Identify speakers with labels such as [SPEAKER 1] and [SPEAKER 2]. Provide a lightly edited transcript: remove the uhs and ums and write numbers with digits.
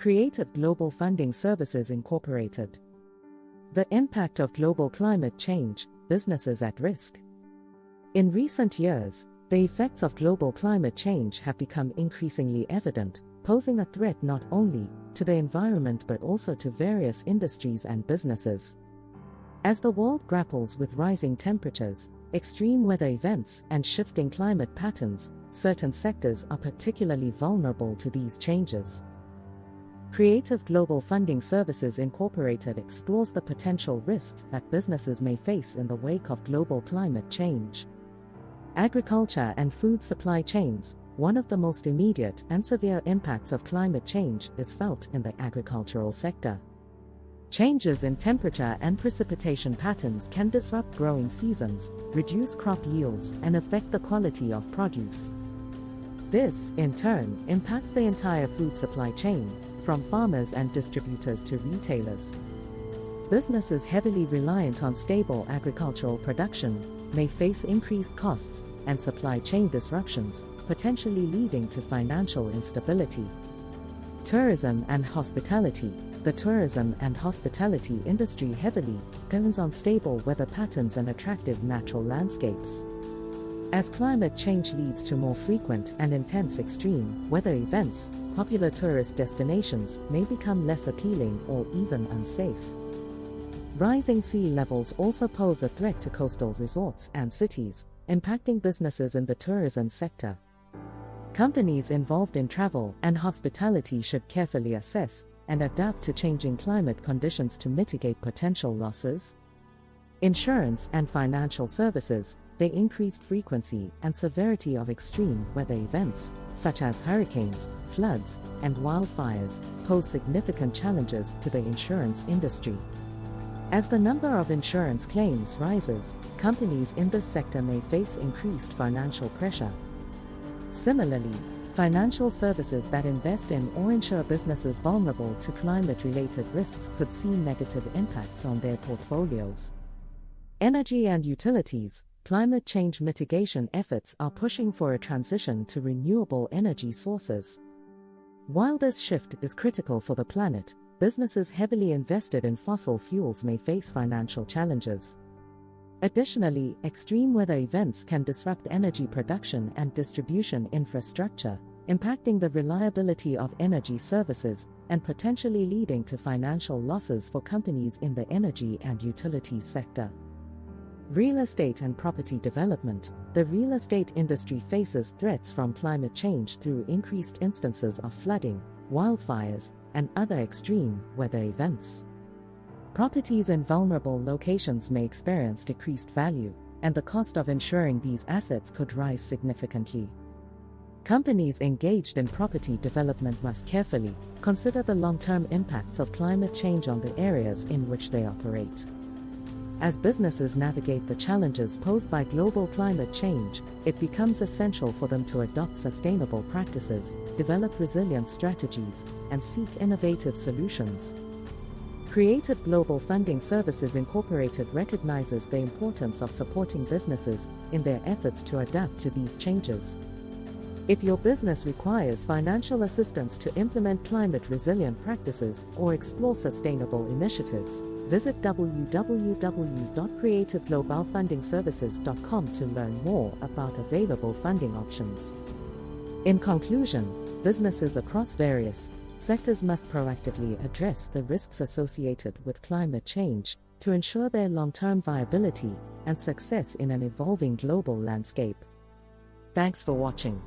[SPEAKER 1] Creative Global Funding Services Incorporated. The impact of global climate change, businesses at risk. In recent years, the effects of global climate change have become increasingly evident, posing a threat not only to the environment but also to various industries and businesses. As the world grapples with rising temperatures, extreme weather events, and shifting climate patterns, certain sectors are particularly vulnerable to these changes. Creative Global Funding Services Incorporated explores the potential risks that businesses may face in the wake of global climate change. Agriculture and food supply chains. One of the most immediate and severe impacts of climate change is felt in the agricultural sector. Changes in temperature and precipitation patterns can disrupt growing seasons, reduce crop yields, and affect the quality of produce. This, in turn, impacts the entire food supply chain, from farmers and distributors to retailers. Businesses heavily reliant on stable agricultural production may face increased costs and supply chain disruptions, potentially leading to financial instability. Tourism and hospitality. The tourism and hospitality industry heavily depends on stable weather patterns and attractive natural landscapes. As climate change leads to more frequent and intense extreme weather events, popular tourist destinations may become less appealing or even unsafe. Rising sea levels also pose a threat to coastal resorts and cities, impacting businesses in the tourism sector. Companies involved in travel and hospitality should carefully assess and adapt to changing climate conditions to mitigate potential losses. Insurance and financial services. The increased frequency and severity of extreme weather events, such as hurricanes, floods, and wildfires, pose significant challenges to the insurance industry. As the number of insurance claims rises, companies in this sector may face increased financial pressure. Similarly, financial services that invest in or insure businesses vulnerable to climate-related risks could see negative impacts on their portfolios. Energy and utilities. Climate change mitigation efforts are pushing for a transition to renewable energy sources. While this shift is critical for the planet, businesses heavily invested in fossil fuels may face financial challenges. Additionally, extreme weather events can disrupt energy production and distribution infrastructure, impacting the reliability of energy services and potentially leading to financial losses for companies in the energy and utilities sector. Real estate and property development. The real estate industry faces threats from climate change through increased instances of flooding, wildfires, and other extreme weather events. Properties in vulnerable locations may experience decreased value, and the cost of insuring these assets could rise significantly. Companies engaged in property development must carefully consider the long-term impacts of climate change on the areas in which they operate. As businesses navigate the challenges posed by global climate change, it becomes essential for them to adopt sustainable practices, develop resilient strategies, and seek innovative solutions. Creative Global Funding Services Incorporated recognizes the importance of supporting businesses in their efforts to adapt to these changes. If your business requires financial assistance to implement climate-resilient practices or explore sustainable initiatives, visit www.creativeglobalfundingservices.com to learn more about available funding options. In conclusion, businesses across various sectors must proactively address the risks associated with climate change to ensure their long-term viability and success in an evolving global landscape. Thanks for watching.